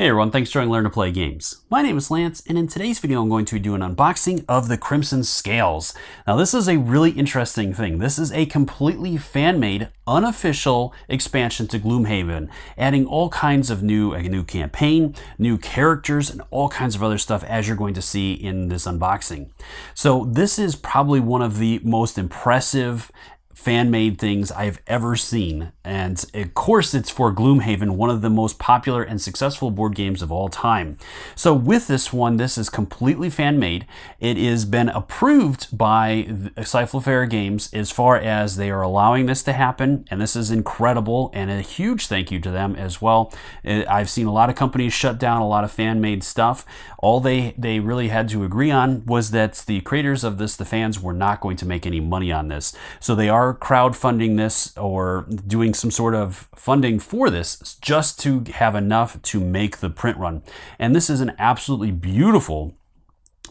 Hey everyone, thanks for joining Learn to Play Games. My name is Lance, and in today's video I'm going to do an unboxing of the Crimson Scales. Now this is a really interesting thing. This is a completely fan-made, unofficial expansion to Gloomhaven, adding all kinds of a new campaign, new characters, and all kinds of other stuff as you're going to see in this unboxing. So this is probably one of the most impressive fan-made things I've ever seen, and of course it's for Gloomhaven, one of the most popular and successful board games of all time. So with this one, this is completely fan-made. It has been approved by Cephalofair Games as far as they are allowing this to happen, and this is incredible, and a huge thank you to them as well. I've seen a lot of companies shut down a lot of fan-made stuff. All they really had to agree on was that the creators of this, the fans, were not going to make any money on this. So they are crowdfunding this or doing some sort of funding for this just to have enough to make the print run. And this is an absolutely beautiful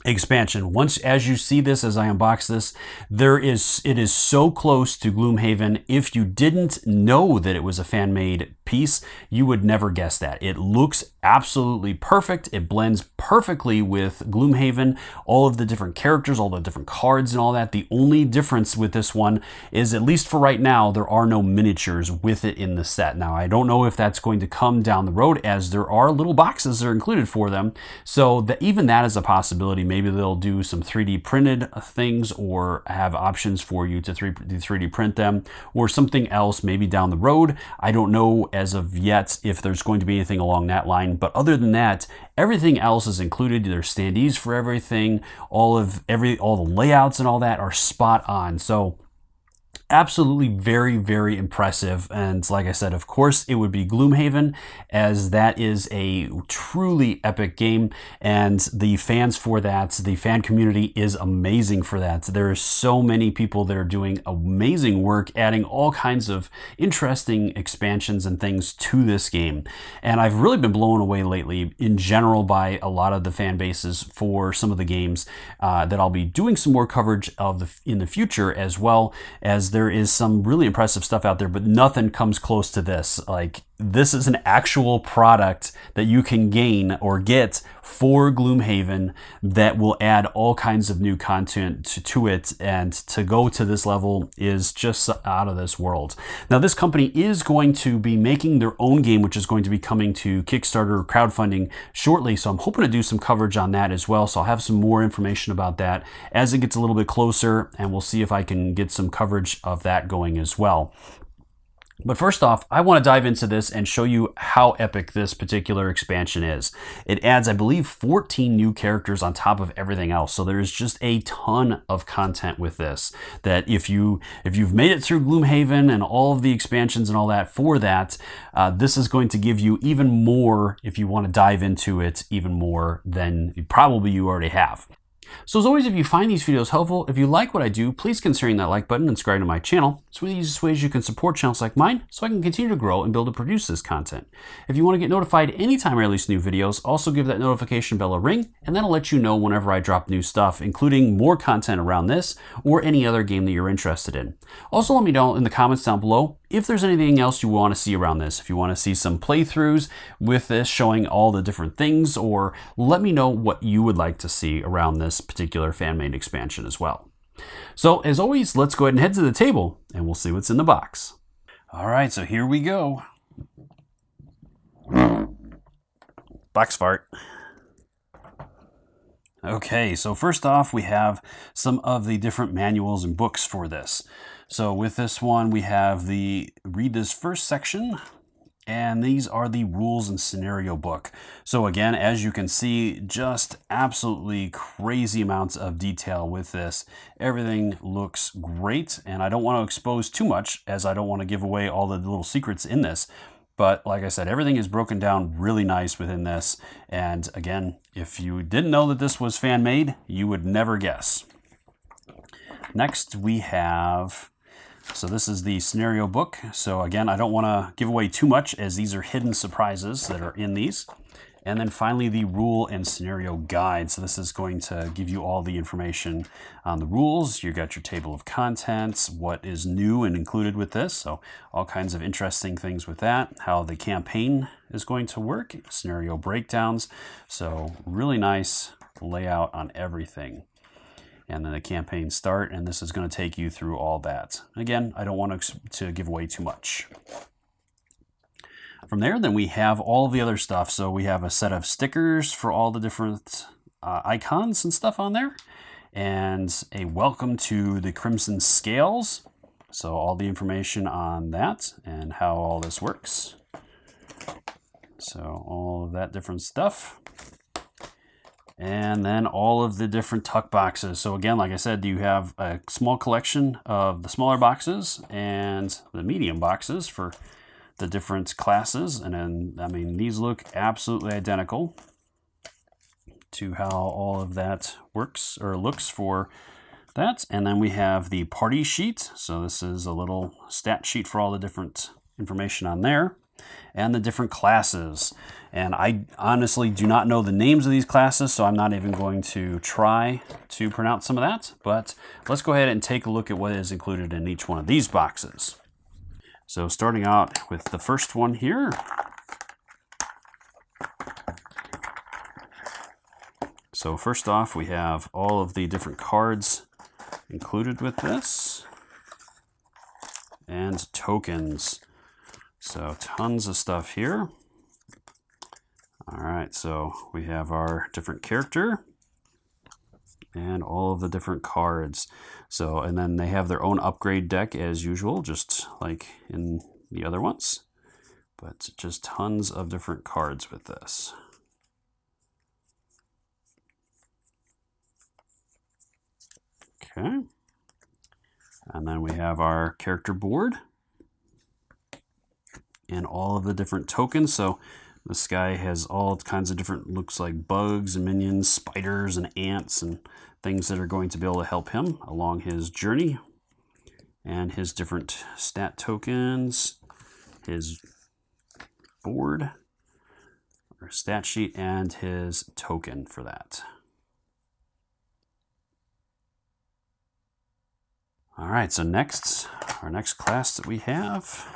expansion. Once as you see this, as I unbox this, it is so close to Gloomhaven. If you didn't know that it was a fan-made piece, you would never guess that. It looks absolutely perfect. It blends perfectly with Gloomhaven, all of the different characters, all the different cards and all that. The only difference with this one is, at least for right now, there are no miniatures with it in the set. Now, I don't know if that's going to come down the road, as there are little boxes that are included for them. So even that is a possibility. Maybe they'll do some 3D printed things or have options for you to 3D print them or something else maybe down the road. I don't know as of yet if there's going to be anything along that line, but other than that, everything else is included. There's standees for everything. All the layouts and all that are spot on. So absolutely very, very impressive. And like I said, of course, it would be Gloomhaven, as that is a truly epic game. And the fans for that, the fan community is amazing for that. There are so many people that are doing amazing work, adding all kinds of interesting expansions and things to this game. And I've really been blown away lately in general by a lot of the fan bases for some of the games that I'll be doing some more coverage of in the future, as well as there is some really impressive stuff out there, but nothing comes close to this. Like, this is an actual product that you can gain or get for Gloomhaven that will add all kinds of new content to it, and to go to this level is just out of this world. Now, this company is going to be making their own game, which is going to be coming to Kickstarter crowdfunding shortly, so I'm hoping to do some coverage on that as well. So I'll have some more information about that as it gets a little bit closer, and we'll see if I can get some coverage of that going as well. But first off, I want to dive into this and show you how epic this particular expansion is. It adds, I believe, 14 new characters on top of everything else. So there's just a ton of content with this, that if you've made it through Gloomhaven and all of the expansions and all that for that, this is going to give you even more if you want to dive into it even more than probably you already have. So as always, if you find these videos helpful, if you like what I do, please consider hitting that like button and subscribe to my channel. It's one of the easiest ways you can support channels like mine, so I can continue to grow and build to produce this content. If you want to get notified anytime I release new videos, also give that notification bell a ring, and that'll let you know whenever I drop new stuff, including more content around this or any other game that you're interested in. Also, let me know in the comments down below if there's anything else you want to see around this. If you want to see some playthroughs with this showing all the different things, or let me know what you would like to see around this particular fan-made expansion as well. So as always, let's go ahead and head to the table and we'll see what's in the box. All right, so here we go. Box fart. Okay, so first off, we have some of the different manuals and books for this. So with this one, we have read this first section, and these are the rules and scenario book. So again, as you can see, just absolutely crazy amounts of detail with this. Everything looks great, and I don't want to expose too much, as I don't want to give away all the little secrets in this. But like I said, everything is broken down really nice within this. And again, if you didn't know that this was fan-made, you would never guess. Next, we have... So this is the scenario book. So again, I don't want to give away too much, as these are hidden surprises that are in these. And then finally, the rule and scenario guide. So this is going to give you all the information on the rules. You got your table of contents, what is new and included with this. So all kinds of interesting things with that, how the campaign is going to work, scenario breakdowns. So really nice layout on everything. And then the campaign start, and this is going to take you through all that. Again, I don't want to give away too much. From there, then we have all of the other stuff. So we have a set of stickers for all the different icons and stuff on there, and a welcome to the Crimson Scales. So all the information on that and how all this works. So all of that different stuff. And then all of the different tuck boxes. So again, like I said, you have a small collection of the smaller boxes and the medium boxes for the different classes. And then, I mean, these look absolutely identical to how all of that works or looks for that. And then we have the party sheet. So this is a little stat sheet for all the different information on there. And the different classes. And I honestly do not know the names of these classes, so I'm not even going to try to pronounce some of that. But let's go ahead and take a look at what is included in each one of these boxes. So starting out with the first one here. So first off, we have all of the different cards included with this. And tokens. So tons of stuff here. All right, so we have our different character and all of the different cards. So, and then they have their own upgrade deck as usual, just like in the other ones, but just tons of different cards with this. Okay. And then we have our character board and all of the different tokens. So this guy has all kinds of different, looks like bugs and minions, spiders and ants and things that are going to be able to help him along his journey. And his different stat tokens, his board or stat sheet, and his token for that. All right, so next, our next class that we have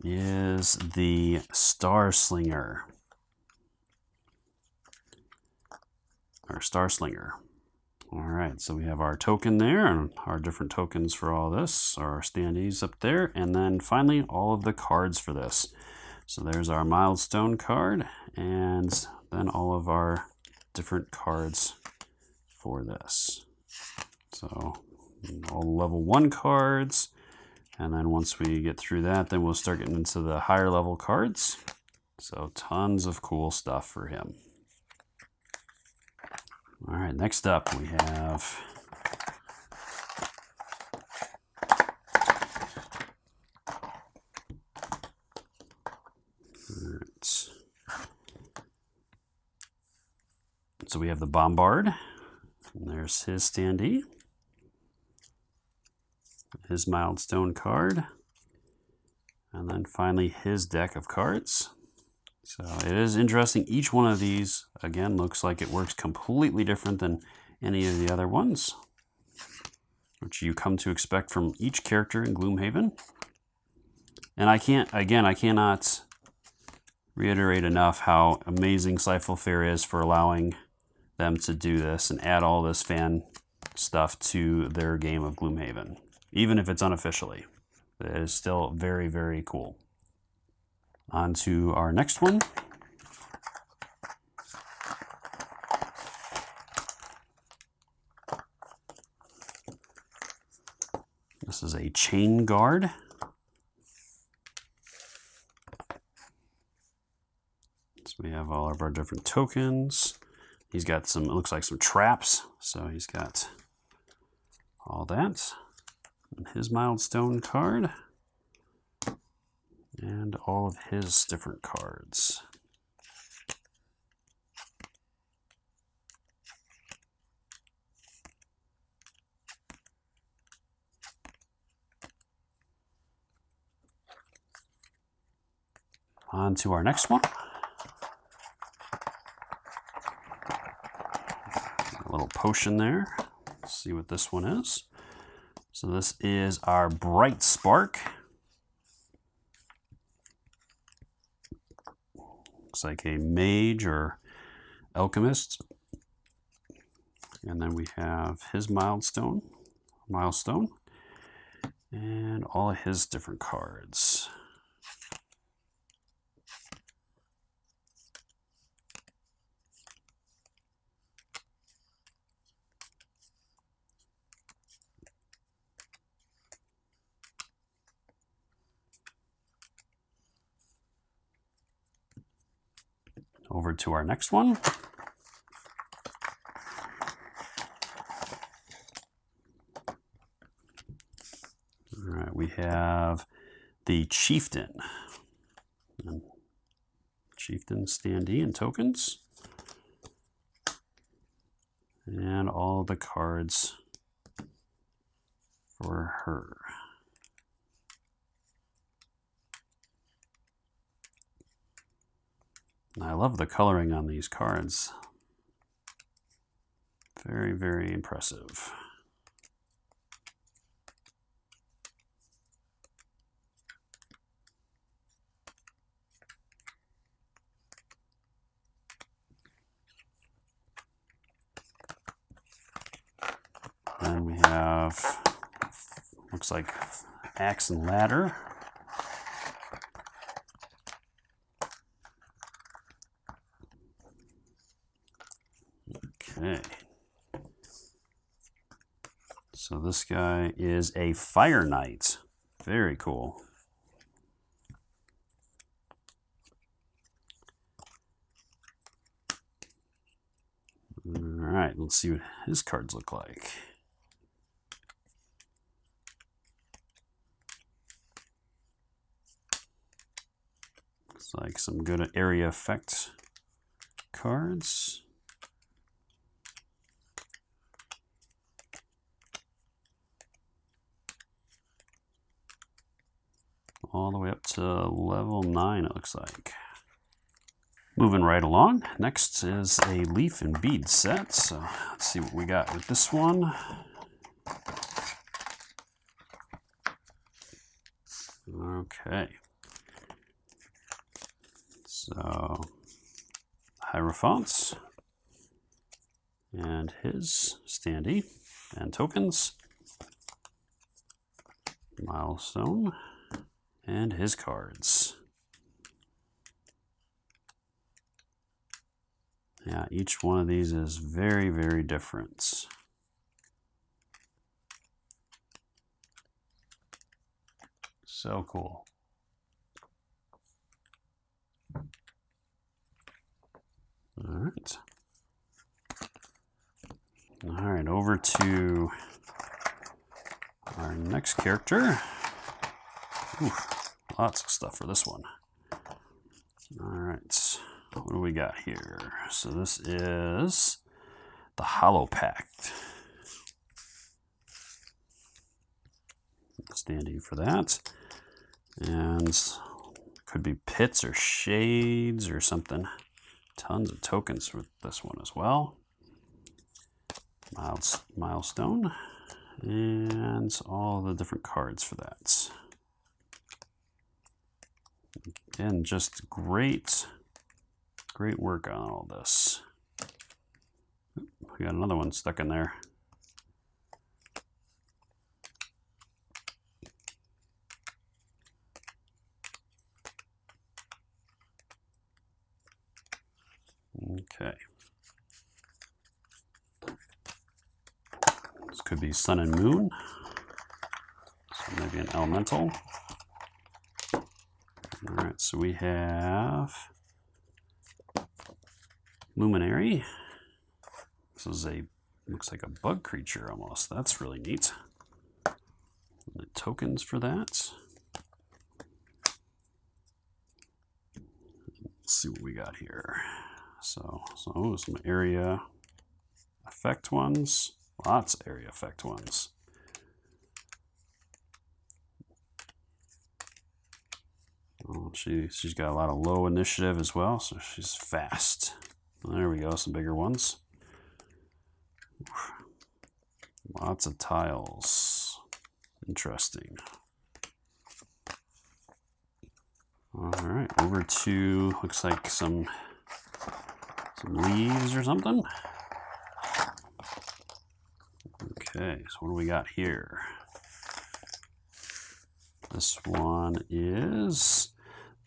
is the Starslinger, or Starslinger. All right, so we have our token there and our different tokens for all this, our standees up there, and then finally all of the cards for this. So there's our milestone card, and then all of our different cards for this. So all level 1 cards. And then once we get through that, then we'll start getting into the higher level cards. So tons of cool stuff for him. All right, next up we have so we have the Bombard. And there's his standee. His milestone card, and then finally his deck of cards. So it is interesting. Each one of these, again, looks like it works completely different than any of the other ones, which you come to expect from each character in Gloomhaven. And I cannot reiterate enough how amazing Cephalofair is for allowing them to do this and add all this fan stuff to their game of Gloomhaven. Even if it's unofficially, it is still very, very cool. On to our next one. This is a chain guard. So we have all of our different tokens. He's got some, it looks like some traps. So he's got all that. His milestone card and all of his different cards. on to our next one. A little potion there. Let's see what this one is. So this is our Bright Spark. Looks like a mage or alchemist. And then we have his milestone, and all of his different cards. Over to our next one. All right, we have the Chieftain. Chieftain standee and tokens. And all the cards for her. I love the coloring on these cards. Very, very impressive. And we have, looks like axe and ladder. Okay. So this guy is a Fire Knight. Very cool. All right, let's see what his cards look like. Looks like some good area effect cards. All the way up to level 9, it looks like. Moving right along, next is a leaf and bead set. So let's see what we got with this one. Okay. So Hierophants and his standee and tokens. Milestone and his cards. Yeah, each one of these is very, very different. So cool. All right. All right, over to our next character. Ooh, lots of stuff for this one. All right, what do we got here? So this is the Hollow Pact. Standing for that. And could be pits or shades or something. Tons of tokens with this one as well. Milestone. And all the different cards for that. Again, just great work on all this. We got another one stuck in there. Okay. This could be Sun and Moon. So maybe an elemental. All right, so we have Luminary. This is looks like a bug creature almost. That's really neat. The tokens for that. Let's see what we got here. So some area effect ones. Lots of area effect ones. Oh, she's got a lot of low initiative as well, so she's fast. There we go, some bigger ones. Lots of tiles. Interesting. All right, over to, looks like some leaves or something. Okay, so what do we got here? This one is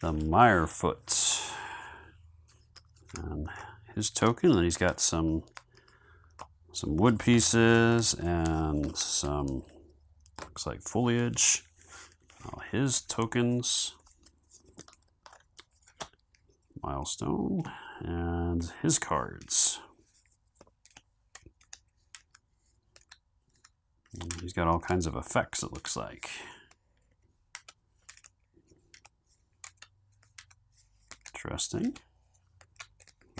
the Mirefoot. And his token, and then he's got some wood pieces and some, looks like foliage. All his tokens. Milestone, and his cards. And he's got all kinds of effects, it looks like. Interesting.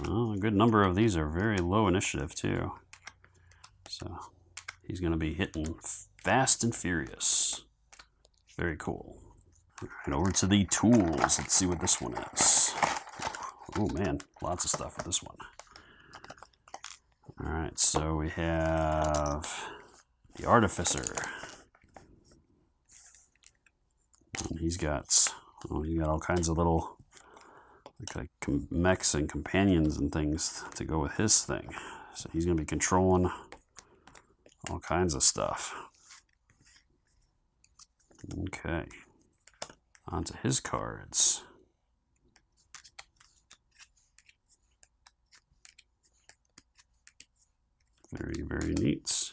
Well, a good number of these are very low initiative too. So he's going to be hitting fast and furious. Very cool. All right, over to the tools. Let's see what this one is. Oh man, lots of stuff with this one. All right, so we have the Artificer. And he's got all kinds of little like mechs and companions and things to go with his thing. So he's going to be controlling all kinds of stuff. Okay, on to his cards. Very, very neat.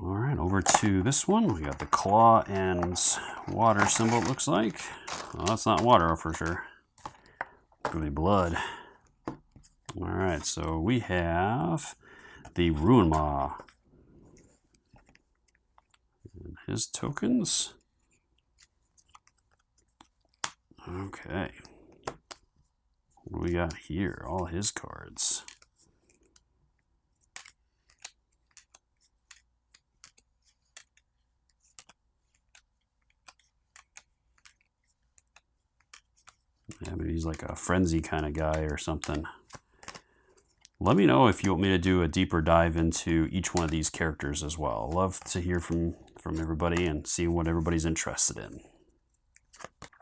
All right, over to this one. We got the claw and water symbol, it looks like. Well, that's not water for sure. Could be blood. All right, so we have the Ruin Maw. And his tokens. Okay. What do we got here? All his cards. Yeah, maybe he's like a frenzy kind of guy or something. Let me know if you want me to do a deeper dive into each one of these characters as well. I'd love to hear from everybody and see what everybody's interested in.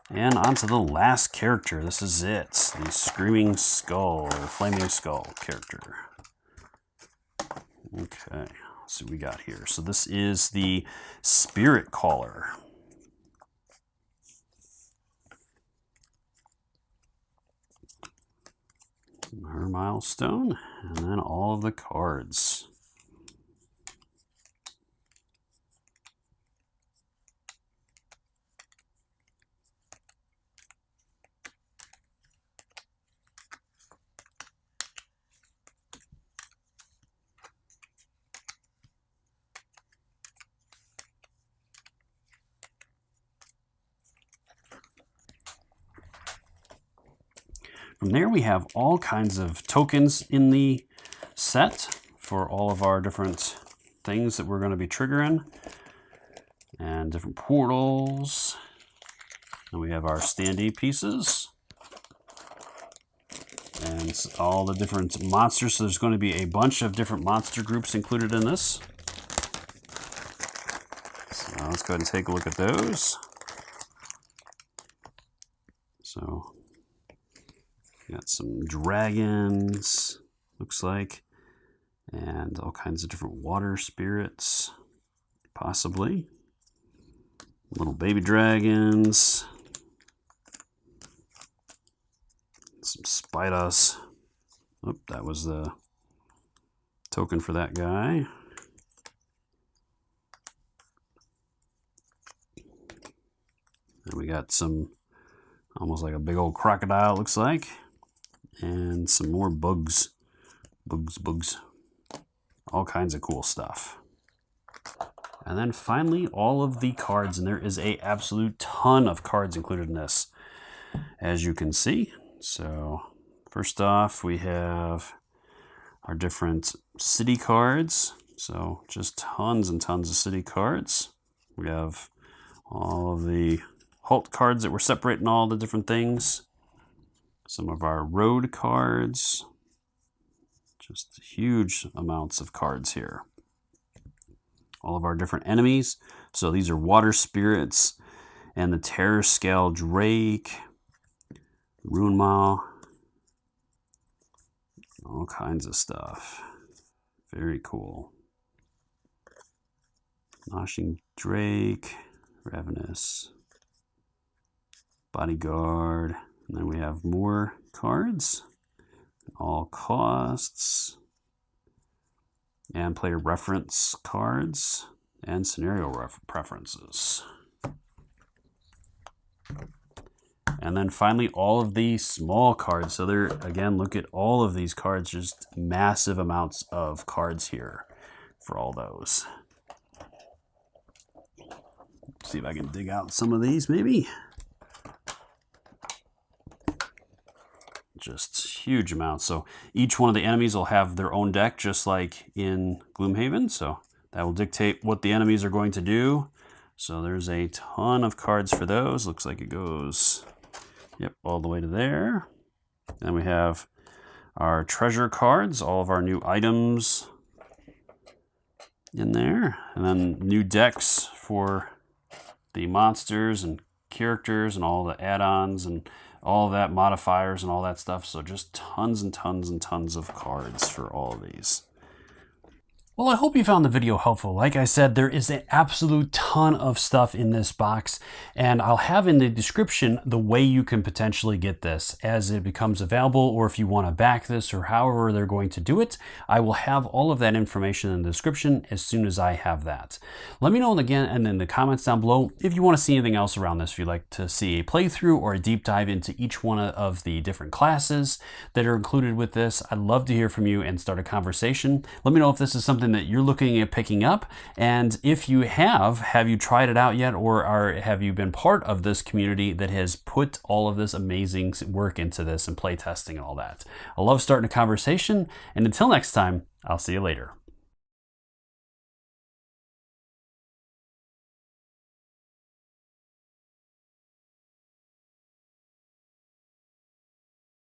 And on to the last character. This is it. The Screaming Skull, or Flaming Skull character. Okay, let's see what we got here. So this is the Spirit Caller. Her milestone, and then all of the cards. From there, we have all kinds of tokens in the set for all of our different things that we're going to be triggering, and different portals. And we have our standee pieces and all the different monsters. So there's going to be a bunch of different monster groups included in this. So let's go ahead and take a look at those. So got some dragons, looks like, and all kinds of different water spirits, possibly. Little baby dragons. Some spiders. Oh, that was the token for that guy. And we got some, almost like a big old crocodile, looks like. And some more bugs. Bugs. All kinds of cool stuff. And then finally, all of the cards, and there is an absolute ton of cards included in this. as you can see. So first off, we have our different city cards. So just tons and tons of city cards. We have all of the halt cards that we're separating all the different things. Some of our road cards. Just huge amounts of cards here. All of our different enemies. So these are water spirits and the terror scale drake, ruin maw, all kinds of stuff. Very cool. Noshing drake, ravenous, bodyguard, and then we have more cards. All costs, and player reference cards, and scenario preferences. And then finally, all of these small cards. So there, again, look at all of these cards, just massive amounts of cards here for all those. See if I can dig out some of these, maybe. Just huge amounts. So each one of the enemies will have their own deck, just like in Gloomhaven. So that will dictate what the enemies are going to do. So there's a ton of cards for those. Looks like it goes, yep, all the way to there. Then we have our treasure cards, all of our new items in there. And then new decks for the monsters and characters and all the add-ons and all of that, modifiers and all that stuff. So just tons and tons and tons of cards for all of these. Well, I hope you found the video helpful. Like I said, there is an absolute ton of stuff in this box, and I'll have in the description the way you can potentially get this as it becomes available, or if you want to back this or however they're going to do it. I will have all of that information in the description as soon as I have that. Let me know again and in the comments down below if you want to see anything else around this, if you'd like to see a playthrough or a deep dive into each one of the different classes that are included with this. I'd love to hear from you and start a conversation. Let me know if this is something that you're looking at picking up, and if you have you tried it out yet, or have you been part of this community that has put all of this amazing work into this and play testing and all that. I love starting a conversation, and until next time, I'll see you later.